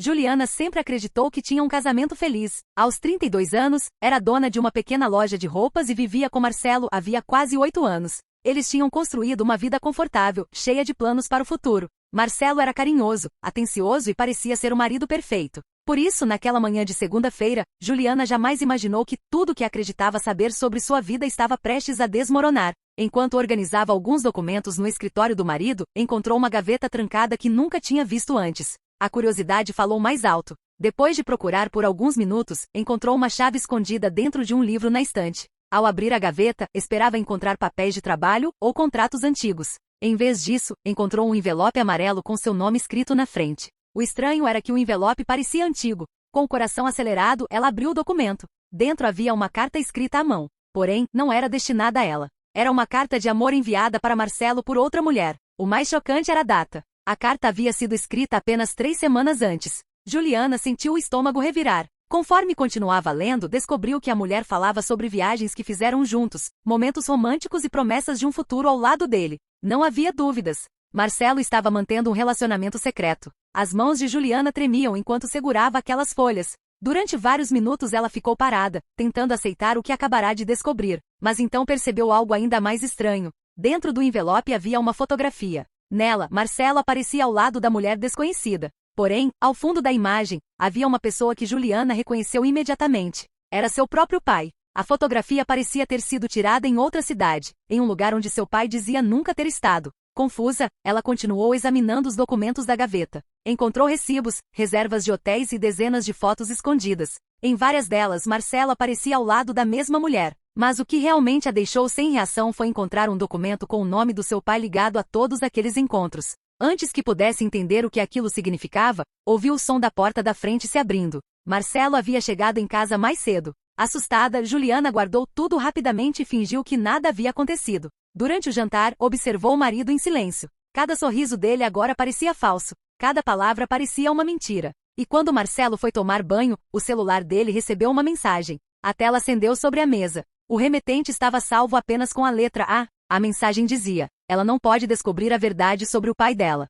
Juliana sempre acreditou que tinha um casamento feliz. Aos 32 anos, era dona de uma pequena loja de roupas e vivia com Marcelo havia quase 8 anos. Eles tinham construído uma vida confortável, cheia de planos para o futuro. Marcelo era carinhoso, atencioso e parecia ser o marido perfeito. Por isso, naquela manhã de segunda-feira, Juliana jamais imaginou que tudo que acreditava saber sobre sua vida estava prestes a desmoronar. Enquanto organizava alguns documentos no escritório do marido, encontrou uma gaveta trancada que nunca tinha visto antes. A curiosidade falou mais alto. Depois de procurar por alguns minutos, encontrou uma chave escondida dentro de um livro na estante. Ao abrir a gaveta, esperava encontrar papéis de trabalho ou contratos antigos. Em vez disso, encontrou um envelope amarelo com seu nome escrito na frente. O estranho era que o envelope parecia antigo. Com o coração acelerado, ela abriu o documento. Dentro havia uma carta escrita à mão. Porém, não era destinada a ela. Era uma carta de amor enviada para Marcelo por outra mulher. O mais chocante era a data. A carta havia sido escrita apenas 3 semanas antes. Juliana sentiu o estômago revirar. Conforme continuava lendo, descobriu que a mulher falava sobre viagens que fizeram juntos, momentos românticos e promessas de um futuro ao lado dele. Não havia dúvidas. Marcelo estava mantendo um relacionamento secreto. As mãos de Juliana tremiam enquanto segurava aquelas folhas. Durante vários minutos ela ficou parada, tentando aceitar o que acabará de descobrir. Mas então percebeu algo ainda mais estranho. Dentro do envelope havia uma fotografia. Nela, Marcelo aparecia ao lado da mulher desconhecida. Porém, ao fundo da imagem, havia uma pessoa que Juliana reconheceu imediatamente. Era seu próprio pai. A fotografia parecia ter sido tirada em outra cidade, em um lugar onde seu pai dizia nunca ter estado. Confusa, ela continuou examinando os documentos da gaveta. Encontrou recibos, reservas de hotéis e dezenas de fotos escondidas. Em várias delas, Marcelo aparecia ao lado da mesma mulher. Mas o que realmente a deixou sem reação foi encontrar um documento com o nome do seu pai ligado a todos aqueles encontros. Antes que pudesse entender o que aquilo significava, ouviu o som da porta da frente se abrindo. Marcelo havia chegado em casa mais cedo. Assustada, Juliana guardou tudo rapidamente e fingiu que nada havia acontecido. Durante o jantar, observou o marido em silêncio. Cada sorriso dele agora parecia falso. Cada palavra parecia uma mentira. E quando Marcelo foi tomar banho, o celular dele recebeu uma mensagem. A tela acendeu sobre a mesa. O remetente estava salvo apenas com a letra A. A mensagem dizia: ela não pode descobrir a verdade sobre o pai dela.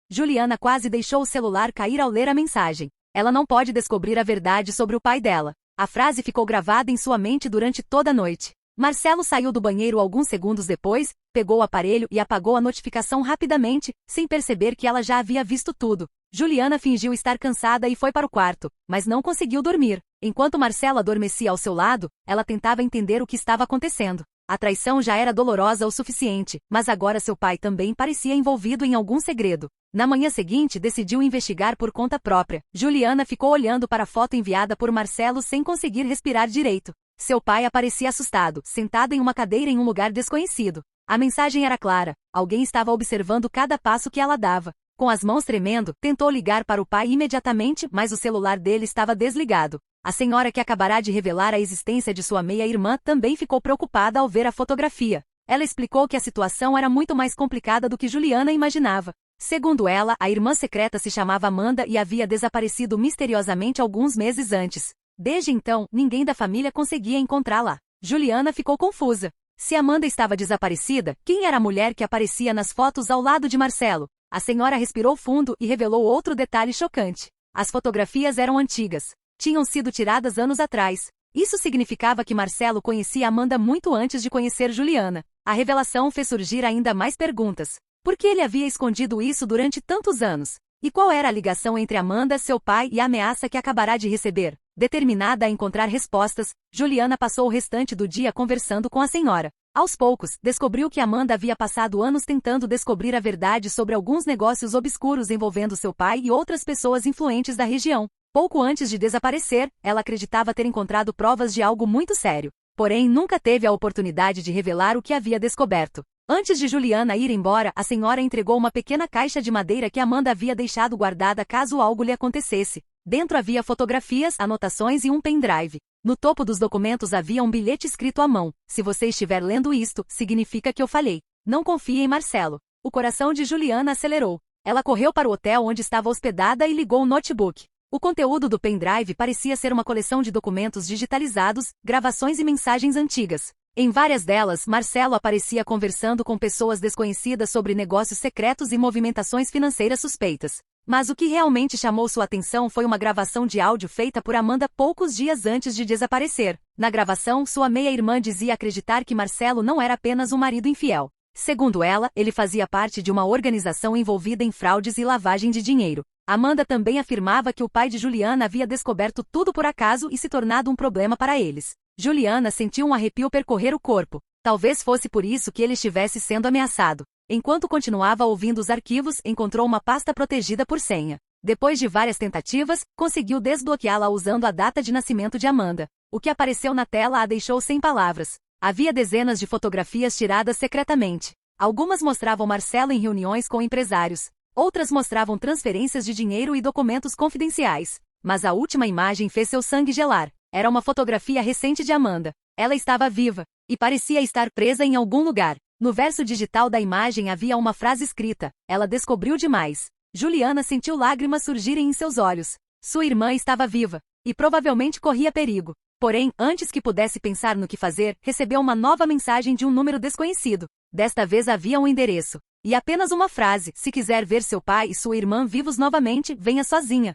Juliana quase deixou o celular cair ao ler a mensagem. Ela não pode descobrir a verdade sobre o pai dela. A frase ficou gravada em sua mente durante toda a noite. Marcelo saiu do banheiro alguns segundos depois, pegou o aparelho e apagou a notificação rapidamente, sem perceber que ela já havia visto tudo. Juliana fingiu estar cansada e foi para o quarto, mas não conseguiu dormir. Enquanto Marcelo adormecia ao seu lado, ela tentava entender o que estava acontecendo. A traição já era dolorosa o suficiente, mas agora seu pai também parecia envolvido em algum segredo. Na manhã seguinte, decidiu investigar por conta própria. Juliana ficou olhando para a foto enviada por Marcelo sem conseguir respirar direito. Seu pai aparecia assustado, sentado em uma cadeira em um lugar desconhecido. A mensagem era clara: alguém estava observando cada passo que ela dava. Com as mãos tremendo, tentou ligar para o pai imediatamente, mas o celular dele estava desligado. A senhora que acabará de revelar a existência de sua meia-irmã também ficou preocupada ao ver a fotografia. Ela explicou que a situação era muito mais complicada do que Juliana imaginava. Segundo ela, a irmã secreta se chamava Amanda e havia desaparecido misteriosamente alguns meses antes. Desde então, ninguém da família conseguia encontrá-la. Juliana ficou confusa. Se Amanda estava desaparecida, quem era a mulher que aparecia nas fotos ao lado de Marcelo? A senhora respirou fundo e revelou outro detalhe chocante. As fotografias eram antigas. Tinham sido tiradas anos atrás. Isso significava que Marcelo conhecia Amanda muito antes de conhecer Juliana. A revelação fez surgir ainda mais perguntas. Por que ele havia escondido isso durante tantos anos? E qual era a ligação entre Amanda, seu pai e a ameaça que acabará de receber? Determinada a encontrar respostas, Juliana passou o restante do dia conversando com a senhora. Aos poucos, descobriu que Amanda havia passado anos tentando descobrir a verdade sobre alguns negócios obscuros envolvendo seu pai e outras pessoas influentes da região. Pouco antes de desaparecer, ela acreditava ter encontrado provas de algo muito sério. Porém, nunca teve a oportunidade de revelar o que havia descoberto. Antes de Juliana ir embora, a senhora entregou uma pequena caixa de madeira que Amanda havia deixado guardada caso algo lhe acontecesse. Dentro havia fotografias, anotações e um pendrive. No topo dos documentos havia um bilhete escrito à mão: se você estiver lendo isto, significa que eu falhei. Não confie em Marcelo. O coração de Juliana acelerou. Ela correu para o hotel onde estava hospedada e ligou o notebook. O conteúdo do pendrive parecia ser uma coleção de documentos digitalizados, gravações e mensagens antigas. Em várias delas, Marcelo aparecia conversando com pessoas desconhecidas sobre negócios secretos e movimentações financeiras suspeitas. Mas o que realmente chamou sua atenção foi uma gravação de áudio feita por Amanda poucos dias antes de desaparecer. Na gravação, sua meia-irmã dizia acreditar que Marcelo não era apenas um marido infiel. Segundo ela, ele fazia parte de uma organização envolvida em fraudes e lavagem de dinheiro. Amanda também afirmava que o pai de Juliana havia descoberto tudo por acaso e se tornado um problema para eles. Juliana sentiu um arrepio percorrer o corpo. Talvez fosse por isso que ele estivesse sendo ameaçado. Enquanto continuava ouvindo os arquivos, encontrou uma pasta protegida por senha. Depois de várias tentativas, conseguiu desbloqueá-la usando a data de nascimento de Amanda. O que apareceu na tela a deixou sem palavras. Havia dezenas de fotografias tiradas secretamente. Algumas mostravam Marcelo em reuniões com empresários. Outras mostravam transferências de dinheiro e documentos confidenciais. Mas a última imagem fez seu sangue gelar. Era uma fotografia recente de Amanda. Ela estava viva e parecia estar presa em algum lugar. No verso digital da imagem havia uma frase escrita: "Ela descobriu demais." Juliana sentiu lágrimas surgirem em seus olhos. Sua irmã estava viva e provavelmente corria perigo. Porém, antes que pudesse pensar no que fazer, recebeu uma nova mensagem de um número desconhecido. Desta vez havia um endereço e apenas uma frase: "Se quiser ver seu pai e sua irmã vivos novamente, venha sozinha."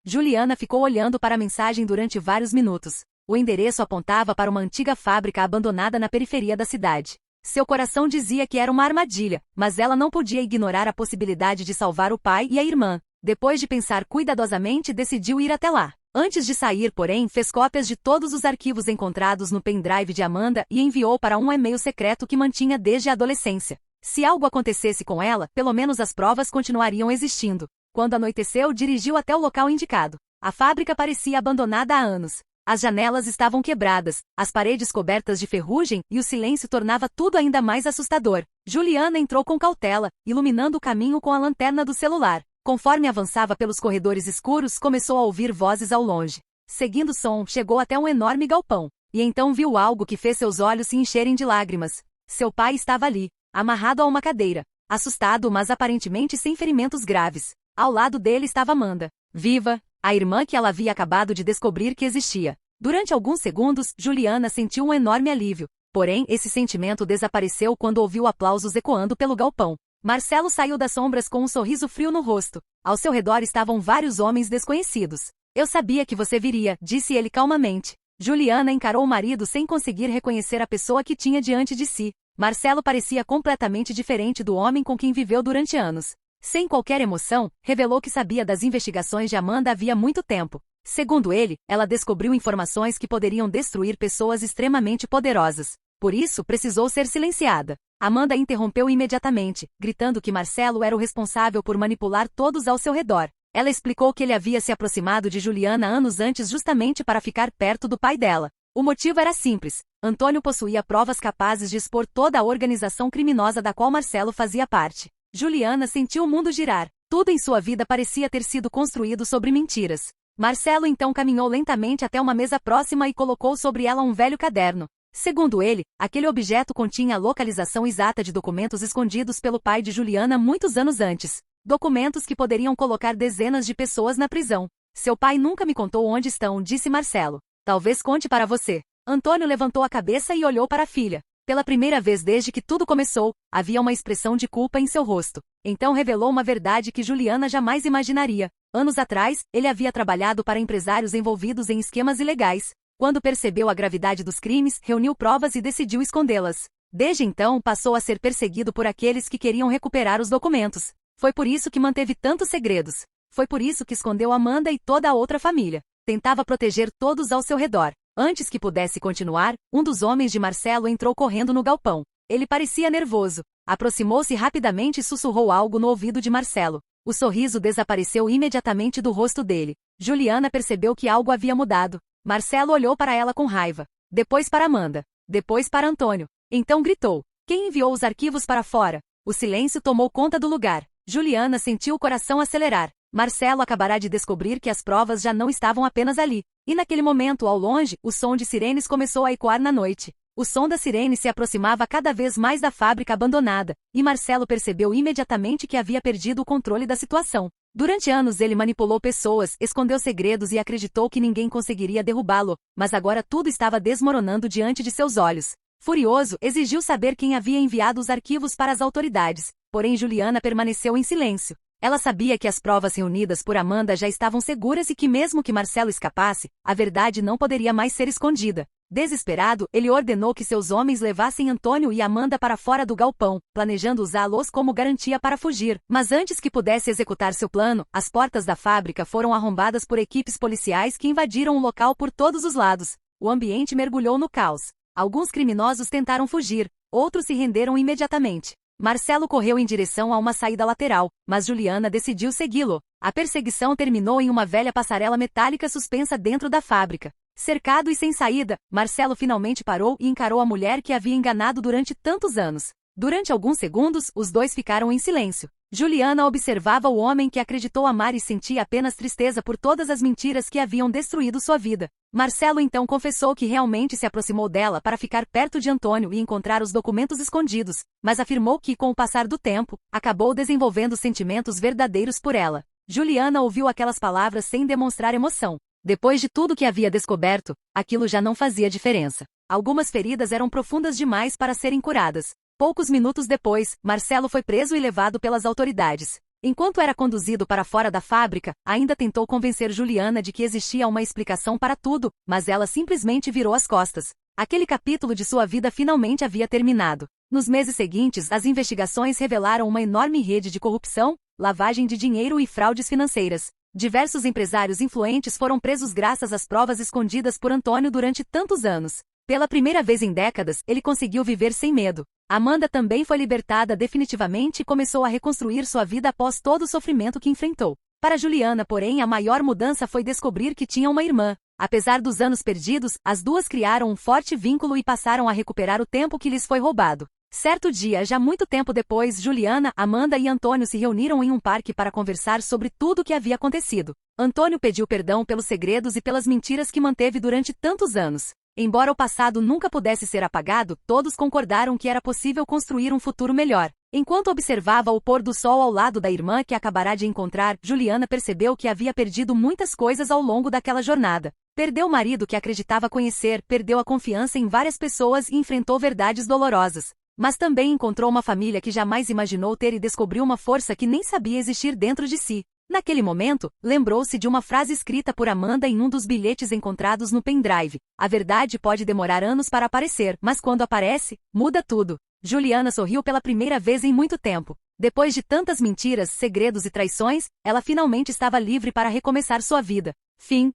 Juliana ficou olhando para a mensagem durante vários minutos. O endereço apontava para uma antiga fábrica abandonada na periferia da cidade. Seu coração dizia que era uma armadilha, mas ela não podia ignorar a possibilidade de salvar o pai e a irmã. Depois de pensar cuidadosamente, decidiu ir até lá. Antes de sair, porém, fez cópias de todos os arquivos encontrados no pendrive de Amanda e enviou para um e-mail secreto que mantinha desde a adolescência. Se algo acontecesse com ela, pelo menos as provas continuariam existindo. Quando anoiteceu, dirigiu até o local indicado. A fábrica parecia abandonada há anos. As janelas estavam quebradas, as paredes cobertas de ferrugem e o silêncio tornava tudo ainda mais assustador. Juliana entrou com cautela, iluminando o caminho com a lanterna do celular. Conforme avançava pelos corredores escuros, começou a ouvir vozes ao longe. Seguindo o som, chegou até um enorme galpão. E então viu algo que fez seus olhos se encherem de lágrimas. Seu pai estava ali, amarrado a uma cadeira. Assustado, mas aparentemente sem ferimentos graves. Ao lado dele estava Amanda, viva, a irmã que ela havia acabado de descobrir que existia. Durante alguns segundos, Juliana sentiu um enorme alívio. Porém, esse sentimento desapareceu quando ouviu aplausos ecoando pelo galpão. Marcelo saiu das sombras com um sorriso frio no rosto. Ao seu redor estavam vários homens desconhecidos. "Eu sabia que você viria", disse ele calmamente. Juliana encarou o marido sem conseguir reconhecer a pessoa que tinha diante de si. Marcelo parecia completamente diferente do homem com quem viveu durante anos. Sem qualquer emoção, revelou que sabia das investigações de Amanda havia muito tempo. Segundo ele, ela descobriu informações que poderiam destruir pessoas extremamente poderosas. Por isso, precisou ser silenciada. Amanda interrompeu imediatamente, gritando que Marcelo era o responsável por manipular todos ao seu redor. Ela explicou que ele havia se aproximado de Juliana anos antes justamente para ficar perto do pai dela. O motivo era simples. Antônio possuía provas capazes de expor toda a organização criminosa da qual Marcelo fazia parte. Juliana sentiu o mundo girar. Tudo em sua vida parecia ter sido construído sobre mentiras. Marcelo então caminhou lentamente até uma mesa próxima e colocou sobre ela um velho caderno. Segundo ele, aquele objeto continha a localização exata de documentos escondidos pelo pai de Juliana muitos anos antes. Documentos que poderiam colocar dezenas de pessoas na prisão. "Seu pai nunca me contou onde estão", disse Marcelo. "Talvez conte para você." Antônio levantou a cabeça e olhou para a filha. Pela primeira vez desde que tudo começou, havia uma expressão de culpa em seu rosto. Então revelou uma verdade que Juliana jamais imaginaria. Anos atrás, ele havia trabalhado para empresários envolvidos em esquemas ilegais. Quando percebeu a gravidade dos crimes, reuniu provas e decidiu escondê-las. Desde então, passou a ser perseguido por aqueles que queriam recuperar os documentos. Foi por isso que manteve tantos segredos. Foi por isso que escondeu Amanda e toda a outra família. Tentava proteger todos ao seu redor. Antes que pudesse continuar, um dos homens de Marcelo entrou correndo no galpão. Ele parecia nervoso. Aproximou-se rapidamente e sussurrou algo no ouvido de Marcelo. O sorriso desapareceu imediatamente do rosto dele. Juliana percebeu que algo havia mudado. Marcelo olhou para ela com raiva. Depois para Amanda. Depois para Antônio. Então gritou: "Quem enviou os arquivos para fora?" O silêncio tomou conta do lugar. Juliana sentiu o coração acelerar. Marcelo acabará de descobrir que as provas já não estavam apenas ali. E naquele momento, ao longe, o som de sirenes começou a ecoar na noite. O som da sirene se aproximava cada vez mais da fábrica abandonada, e Marcelo percebeu imediatamente que havia perdido o controle da situação. Durante anos ele manipulou pessoas, escondeu segredos e acreditou que ninguém conseguiria derrubá-lo, mas agora tudo estava desmoronando diante de seus olhos. Furioso, exigiu saber quem havia enviado os arquivos para as autoridades, porém Juliana permaneceu em silêncio. Ela sabia que as provas reunidas por Amanda já estavam seguras e que mesmo que Marcelo escapasse, a verdade não poderia mais ser escondida. Desesperado, ele ordenou que seus homens levassem Antônio e Amanda para fora do galpão, planejando usá-los como garantia para fugir. Mas antes que pudesse executar seu plano, as portas da fábrica foram arrombadas por equipes policiais que invadiram o local por todos os lados. O ambiente mergulhou no caos. Alguns criminosos tentaram fugir, outros se renderam imediatamente. Marcelo correu em direção a uma saída lateral, mas Juliana decidiu segui-lo. A perseguição terminou em uma velha passarela metálica suspensa dentro da fábrica. Cercado e sem saída, Marcelo finalmente parou e encarou a mulher que havia enganado durante tantos anos. Durante alguns segundos, os dois ficaram em silêncio. Juliana observava o homem que acreditou amar e sentia apenas tristeza por todas as mentiras que haviam destruído sua vida. Marcelo então confessou que realmente se aproximou dela para ficar perto de Antônio e encontrar os documentos escondidos, mas afirmou que, com o passar do tempo, acabou desenvolvendo sentimentos verdadeiros por ela. Juliana ouviu aquelas palavras sem demonstrar emoção. Depois de tudo que havia descoberto, aquilo já não fazia diferença. Algumas feridas eram profundas demais para serem curadas. Poucos minutos depois, Marcelo foi preso e levado pelas autoridades. Enquanto era conduzido para fora da fábrica, ainda tentou convencer Juliana de que existia uma explicação para tudo, mas ela simplesmente virou as costas. Aquele capítulo de sua vida finalmente havia terminado. Nos meses seguintes, as investigações revelaram uma enorme rede de corrupção, lavagem de dinheiro e fraudes financeiras. Diversos empresários influentes foram presos graças às provas escondidas por Antônio durante tantos anos. Pela primeira vez em décadas, ele conseguiu viver sem medo. Amanda também foi libertada definitivamente e começou a reconstruir sua vida após todo o sofrimento que enfrentou. Para Juliana, porém, a maior mudança foi descobrir que tinha uma irmã. Apesar dos anos perdidos, as duas criaram um forte vínculo e passaram a recuperar o tempo que lhes foi roubado. Certo dia, já muito tempo depois, Juliana, Amanda e Antônio se reuniram em um parque para conversar sobre tudo o que havia acontecido. Antônio pediu perdão pelos segredos e pelas mentiras que manteve durante tantos anos. Embora o passado nunca pudesse ser apagado, todos concordaram que era possível construir um futuro melhor. Enquanto observava o pôr do sol ao lado da irmã que acabará de encontrar, Juliana percebeu que havia perdido muitas coisas ao longo daquela jornada. Perdeu o marido que acreditava conhecer, perdeu a confiança em várias pessoas e enfrentou verdades dolorosas. Mas também encontrou uma família que jamais imaginou ter e descobriu uma força que nem sabia existir dentro de si. Naquele momento, lembrou-se de uma frase escrita por Amanda em um dos bilhetes encontrados no pendrive. A verdade pode demorar anos para aparecer, mas quando aparece, muda tudo. Juliana sorriu pela primeira vez em muito tempo. Depois de tantas mentiras, segredos e traições, ela finalmente estava livre para recomeçar sua vida. Fim.